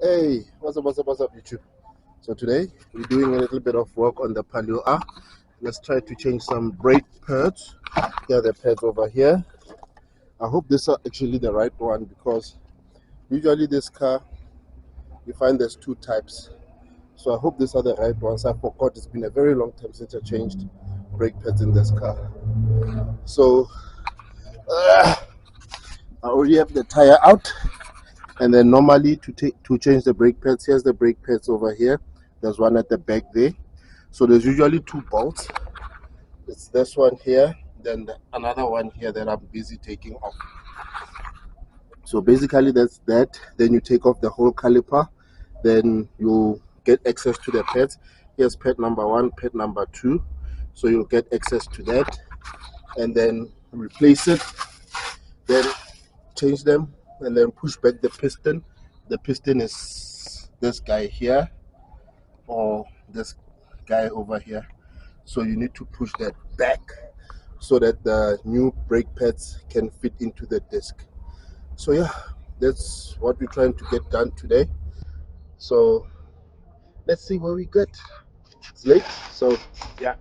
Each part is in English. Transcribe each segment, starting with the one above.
Hey, what's up, YouTube? So today we're doing a little bit of work on the Palio R. Let's try to change some brake pads. Here are the pads over here. I hope these are actually the right one because usually this car you find there's two types. So I hope these are the right ones. I forgot, it's been a very long time since I changed brake pads in this car. So I already have the tire out. And then normally to change the brake pads, here's the brake pads over here. There's one at the back there. So there's usually two bolts. It's this one here, then another one here that I'm busy taking off. So basically that's that. Then you take off the whole caliper, then you get access to the pads. Here's pad number 1, pad number 2. So you'll get access to that and then replace it, then change them and then push back the piston. The piston is this guy here or this guy over here. So you need to push that back so that the new brake pads can fit into the disc. So yeah, that's what we're trying to get done today. So let's see where we get. It's late, so yeah.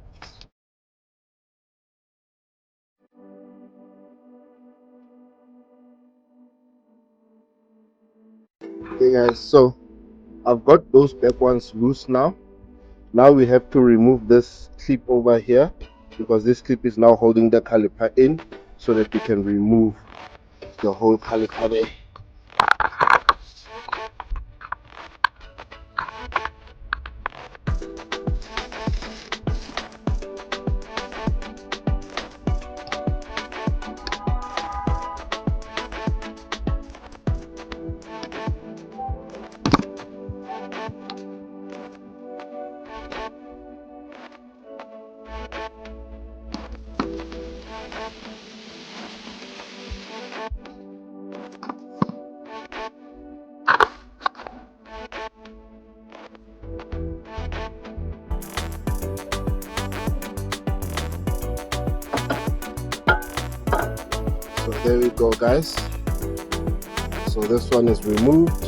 Okay guys, so I've got those back ones loose now. Now we have to remove this clip over here because this clip is now holding the caliper in so that we can remove the whole caliper there. So there we go guys. So this one is removed.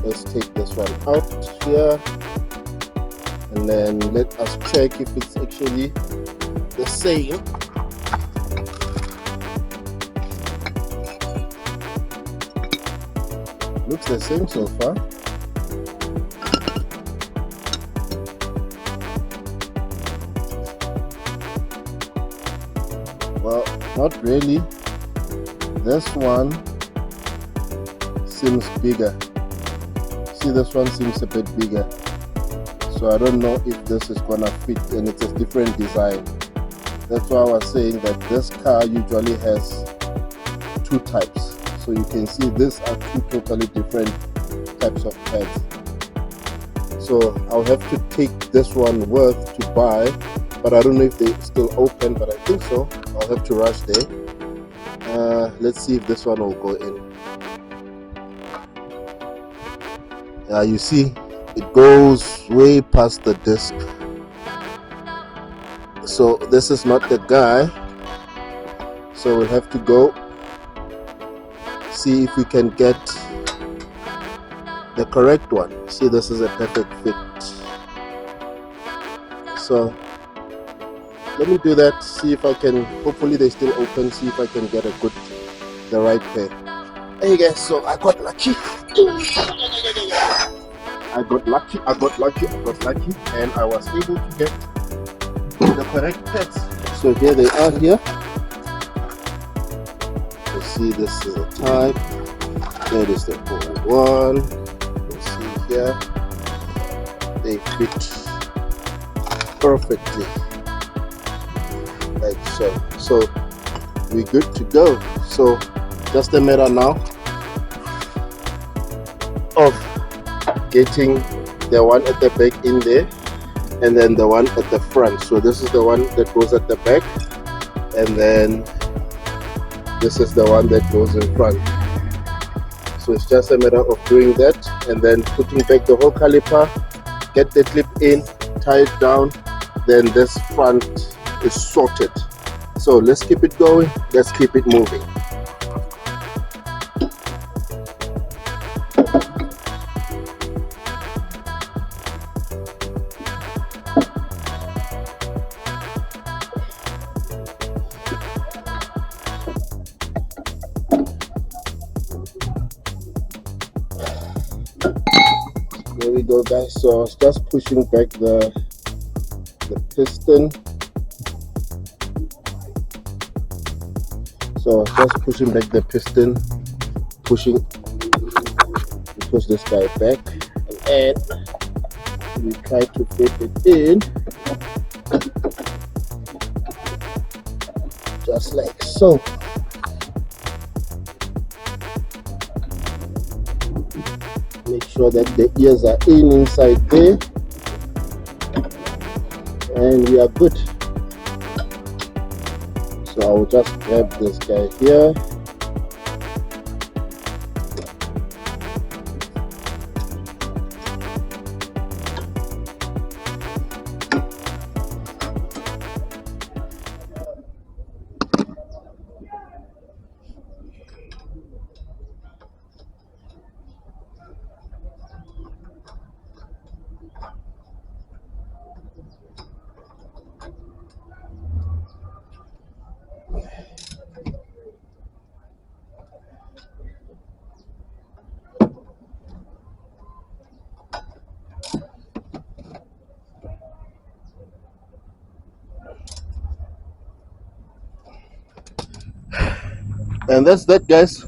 Let's take this one out here and then let us check if it's actually the same. Looks the same so far. Well, not really. This one seems bigger. See, this one seems a bit bigger. So I don't know if this is gonna fit, and it's a different design. That's why I was saying that this car usually has two types. So you can see these are two totally different types of pads. So I'll have to take this one worth to buy, but I don't know if they're still open, but I think so. I'll have to rush there. Let's see if this one will go in. Yeah, you see it goes way past the disc. So this is not the guy, so we'll have to go see if we can get the correct one. See, this is a perfect fit. So let me do that, see if I can, hopefully they still open, see if I can get the right pair. Hey guys, so I got lucky. I got lucky, and I was able to get the correct pets. So here they are here. You see, this is the type. That is the old one. You see here, they fit perfectly, like so. So we're good to go. So just a matter now of getting the one at the back in there and then the one at the front. So this is the one that goes at the back, and then this is the one that goes in front. So it's just a matter of doing that and then putting back the whole caliper, get the clip in, tie it down, then this front is sorted. So let's keep it going, let's keep it moving. There we go, guys. So I was just pushing back the piston. So I was just pushing back the piston, pushing, push this guy back, and we try to fit it in, just like so. Make sure that the ears are in inside there, and we are good. So I will just grab this guy here. And that's that, guys.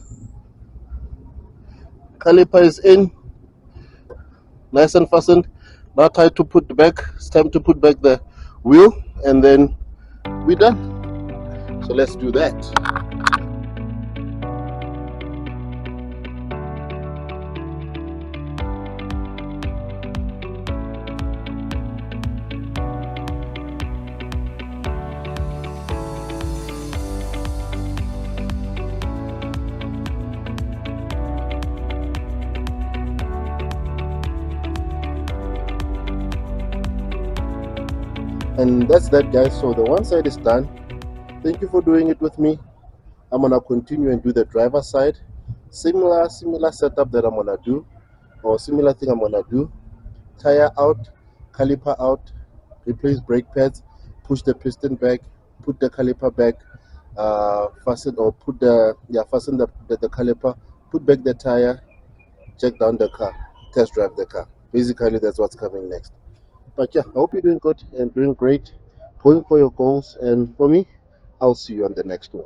Caliper is in, nice and fastened. Now time to put back. It's time to put back the wheel, and then we're done. So let's do that. And that's that, guys. So the one side is done. Thank you for doing it with me. I'm gonna continue and do the driver side. Similar setup that I'm gonna do, or similar thing I'm gonna do. Tire out, caliper out, replace brake pads, push the piston back, put the caliper back, fasten or put fasten the caliper, put back the tire, check down the car, test drive the car. Basically, that's what's coming next. But yeah, I hope you're doing good and doing great, going for your goals. And for me, I'll see you on the next one.